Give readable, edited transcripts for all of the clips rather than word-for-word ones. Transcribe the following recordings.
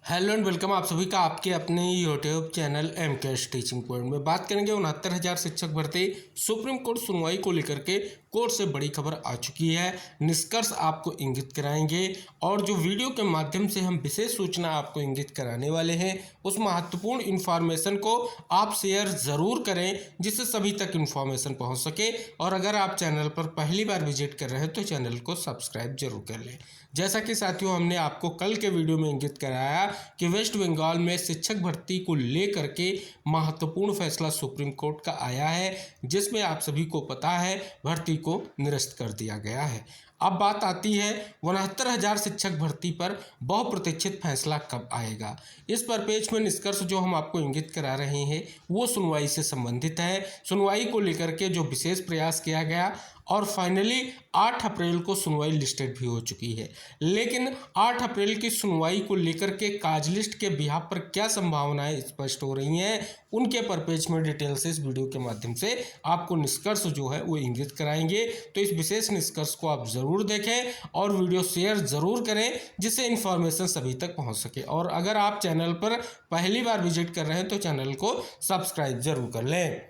Hello and welcome आप सभी का आपके अपने YouTube channel MKS teaching point में। बात करेंगे 69,000 शिक्षक भर्ती सुप्रीम कोर्ट सुनवाई को लेकर के कोर्ट से बड़ी खबर आ चुकी है। निष्कर्ष आपको इंगित कराएंगे और जो वीडियो के माध्यम से हम विशेष सूचना आपको इंगित कराने वाले हैं उस महत्वपूर्ण इन्फॉर्मेशन को आप शेयर ज़रूर करें जिससे सभी तक इन्फॉर्मेशन पहुँच सके। और अगर आप चैनल पर पहली बार विजिट कर रहे हैं तो चैनल को सब्सक्राइब जरूर कर लें। जैसा कि साथियों हमने आपको कल के वीडियो में इंगित कराया कि वेस्ट बंगाल में शिक्षक भर्ती को लेकर के महत्वपूर्ण फैसला सुप्रीम कोर्ट का आया है, जिसमें आप सभी को पता है भर्ती को निरस्त कर दिया गया है। अब बात आती है 69,000 शिक्षक भर्ती पर बहुप्रतीक्षित फैसला कब आएगा। इस पर पेज में निष्कर्ष जो हम आपको इंगित करा रहे हैं वो सुनवाई से संबंधित है। सुनवाई को लेकर के जो विशेष प्रयास किया गया और फाइनली 8 अप्रैल को सुनवाई लिस्टेड भी हो चुकी है। लेकिन 8 अप्रैल की सुनवाई को लेकर के काज लिस्ट के बिहाफ पर क्या संभावनाएं स्पष्ट हो रही हैं उनके पर पेज में डिटेल से इस वीडियो के माध्यम से आपको निष्कर्ष जो है वो इंगित कराएंगे। तो इस विशेष निष्कर्ष को आप ज़रूर देखें और वीडियो शेयर ज़रूर करें जिससे इन्फॉर्मेशन सभी तक पहुंच सके। और अगर आप चैनल पर पहली बार विजिट कर रहे हैं तो चैनल को सब्सक्राइब जरूर कर लें।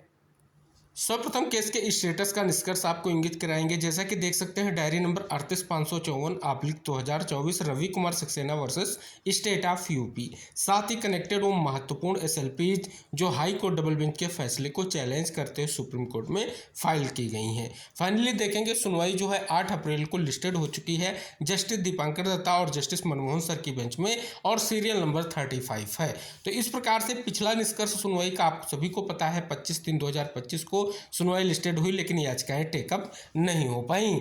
सर्वप्रथम केस के स्टेटस का निष्कर्ष आपको इंगित कराएंगे। जैसा कि देख सकते हैं diary number 38,554/2024 Ravi Kumar Saxena versus state of UP. साथ ही कनेक्टेड वो महत्वपूर्ण एसएलपीज जो हाई कोर्ट डबल बेंच के फैसले को चैलेंज करते हुए सुप्रीम कोर्ट में फाइल की गई हैं। फाइनली देखेंगे सुनवाई जो है 8 अप्रैल को लिस्टेड हो चुकी है जस्टिस दीपांकर दत्ता और जस्टिस मनमोहन सर की बेंच में और सीरियल नंबर 35 है। तो इस प्रकार से पिछला निष्कर्ष सुनवाई का आप सभी को पता है 25/3/2025 को सुनवाई लिस्टेड हुई, लेकिन याचिकाएं टेकअप नहीं हो पाई।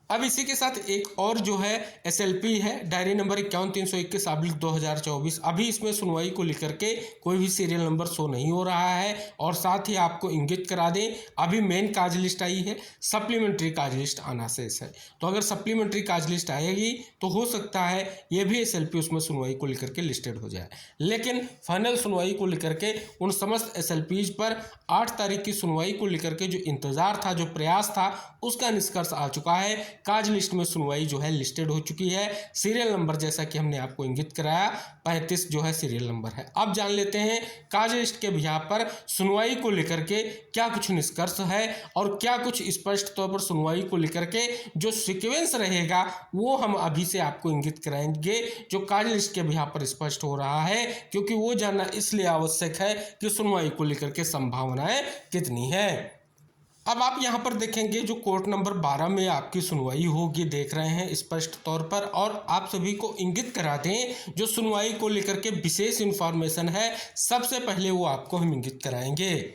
अब इसी के साथ एक और जो है एसएलपी है डायरी नंबर 51,321/2024। अभी इसमें सुनवाई को लेकर के कोई भी सीरियल नंबर शो नहीं हो रहा है। और साथ ही आपको इंगित करा दें अभी मेन काज लिस्ट आई है, सप्लीमेंट्री काज लिस्ट आना शेष है। तो अगर सप्लीमेंट्री काज लिस्ट आएगी तो हो सकता है ये भी एसएलपी उसमें सुनवाई को लेकर के लिस्टेड हो जाए। लेकिन फाइनल सुनवाई को लेकर के उन समस्त एसएलपीज पर 8 तारीख की सुनवाई को लेकर के जो इंतजार था, जो प्रयास था, उसका निष्कर्ष आ चुका है। काज लिस्ट में सुनवाई जो है लिस्टेड हो चुकी है। सीरियल नंबर जैसा कि हमने आपको इंगित कराया 35 जो है सीरियल नंबर है। अब जान लेते हैं काज लिस्ट के बिहाफ पर सुनवाई को लेकर के क्या कुछ निष्कर्ष है और क्या कुछ स्पष्ट तौर पर सुनवाई को लेकर के जो सीक्वेंस रहेगा वो हम अभी से आपको इंगित कराएंगे जो काज लिस्ट के बिहाफ पर स्पष्ट हो रहा है, क्योंकि वो जानना इसलिए आवश्यक है कि सुनवाई को लेकर के संभावनाएं कितनी है। अब आप यहाँ पर देखेंगे जो कोर्ट नंबर 12 में आपकी सुनवाई होगी देख रहे हैं स्पष्ट तौर पर। और आप सभी को इंगित करा दें जो सुनवाई को लेकर के विशेष इन्फॉर्मेशन है सबसे पहले वो आपको हम इंगित कराएंगे।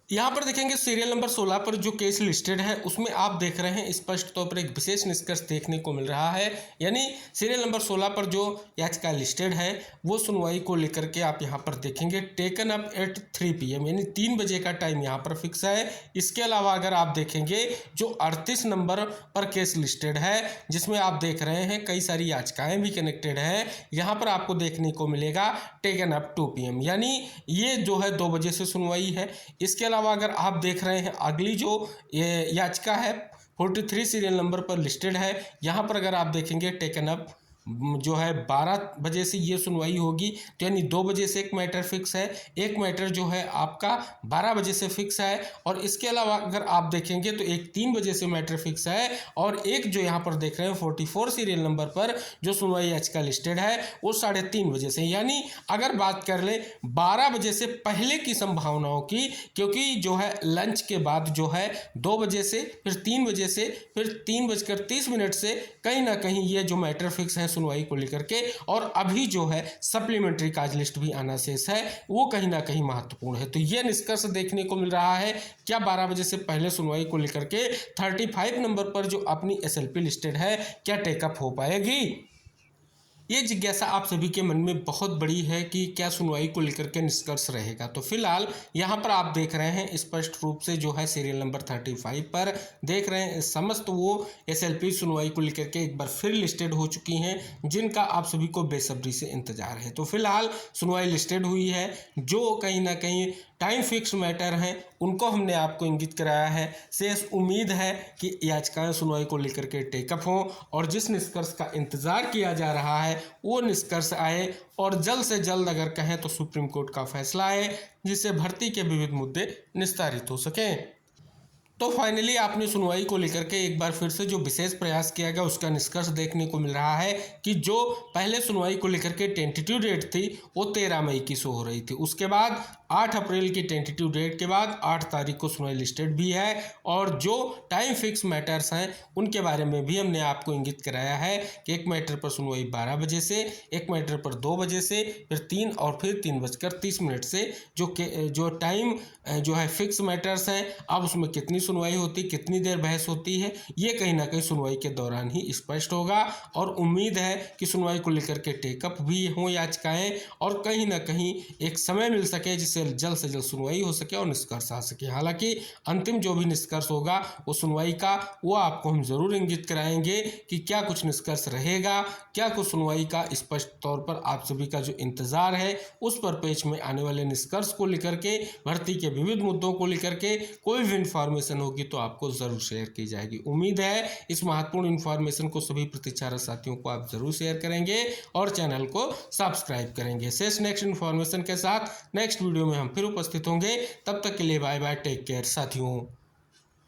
यहाँ पर देखेंगे सीरियल नंबर 16 पर जो केस लिस्टेड है उसमें आप देख रहे हैं स्पष्ट तौर पर एक विशेष निष्कर्ष देखने को मिल रहा है। यानी सीरियल नंबर 16 पर जो याचिका लिस्टेड है वो सुनवाई को लेकर के आप यहाँ पर देखेंगे टेकन अप एट 3 PM यानी 3 बजे का टाइम यहाँ पर फिक्स है। इसके अलावा अगर आप देखेंगे जो 38 नंबर पर केस लिस्टेड है जिसमें आप देख रहे हैं कई सारी याचिकाएं भी कनेक्टेड है, यहाँ पर आपको देखने को मिलेगा टेकन अप 2 PM यानी ये जो है 2 बजे से सुनवाई है। इसके अलावा अगर आप देख रहे हैं अगली जो याचिका है 43 सीरियल नंबर पर लिस्टेड है, यहाँ पर अगर आप देखेंगे टेकन अप जो है 12 बजे से ये सुनवाई होगी। तो यानी 2 बजे से एक मैटर फिक्स है, एक मैटर जो है आपका 12 बजे से फिक्स है। और इसके अलावा अगर आप देखेंगे तो एक 3 बजे से मैटर फिक्स है और एक जो यहाँ पर देख रहे हैं 44 सीरियल नंबर पर जो सुनवाई याचिका लिस्टेड है वो 3:30 बजे से। यानी अगर बात कर ले 12 बजे से पहले की संभावनाओं की, क्योंकि जो है लंच के बाद जो है 2 बजे से फिर 3 बजे से फिर 3:30 से कहीं ना कहीं ये जो मैटर फिक्स है सुनवाई को लेकर के, और अभी जो है सप्लीमेंट्री काज लिस्ट भी आना शेष है, वो कहीं ना कहीं महत्वपूर्ण है। तो ये निष्कर्ष देखने को मिल रहा है क्या 12 बजे से पहले सुनवाई को लेकर के 35 नंबर पर जो अपनी एसएलपी लिस्टेड है क्या टेकअप हो पाएगी। ये जिज्ञासा आप सभी के मन में बहुत बड़ी है कि क्या सुनवाई को लेकर के निष्कर्ष रहेगा। तो फिलहाल यहाँ पर आप देख रहे हैं स्पष्ट रूप से जो है सीरियल नंबर 35 पर देख रहे हैं समस्त वो एसएलपी सुनवाई को लेकर के एक बार फिर लिस्टेड हो चुकी हैं जिनका आप सभी को बेसब्री से इंतजार है। तो फिलहाल सुनवाई लिस्टेड हुई है जो कहीं ना कहीं टाइम फिक्स मैटर हैं उनको हमने आपको इंगित कराया है। शेष उम्मीद है कि याचिकाएं सुनवाई को लेकर के टेकअप हों और जिस निष्कर्ष का इंतजार किया जा रहा है वो निष्कर्ष आए और जल्द से जल्द अगर कहें तो सुप्रीम कोर्ट का फैसला आए जिससे भर्ती के विविध मुद्दे निस्तारित हो सकें। तो फाइनली आपने सुनवाई को लेकर के एक बार फिर से जो विशेष प्रयास किया गया उसका निष्कर्ष देखने को मिल रहा है कि जो पहले सुनवाई को लेकर के टेंटेटिव डेट थी वो 13 मई की शो हो रही थी। उसके बाद 8 अप्रैल की टेंटेटिव डेट के बाद 8 तारीख को सुनवाई लिस्टेड भी है और जो टाइम फिक्स मैटर्स हैं उनके बारे में भी हमने आपको इंगित कराया है कि एक मैटर पर सुनवाई 12 बजे से, एक मैटर पर 2 बजे से, फिर 3 और फिर 3:30 से जो टाइम जो है फिक्स मैटर्स हैं अब उसमें कितनी सुनवाई होती, कितनी देर बहस होती है, ये कहीं ना कहीं सुनवाई के दौरान ही स्पष्ट होगा। और उम्मीद है कि सुनवाई को लेकर के टेकअप भी हों याचिकाएं और कहीं ना कहीं एक समय मिल सके जिससे जल्द से जल्द सुनवाई हो सके और निष्कर्ष आ सके। हालांकि अंतिम जो भी निष्कर्ष होगा वो सुनवाई का वो आपको हम जरूर इंगित कराएंगे कि क्या कुछ निष्कर्ष रहेगा, क्या कुछ सुनवाई का स्पष्ट तौर पर आप सभी का जो इंतजार है उस पर पेज में आने वाले निष्कर्ष को लेकर के, भर्ती के विविध मुद्दों को लेकर के कोई भी इंफॉर्मेशन होगी तो आपको जरूर शेयर की जाएगी। उम्मीद है इस महत्वपूर्ण इंफॉर्मेशन को सभी प्रतीक्षारत साथियों को आप जरूर शेयर करेंगे और चैनल को सब्सक्राइब करेंगे। शेष नेक्स्ट इंफॉर्मेशन के साथ नेक्स्ट वीडियो में हम फिर उपस्थित होंगे। तब तक के लिए बाय बाय, टेक केयर साथियों।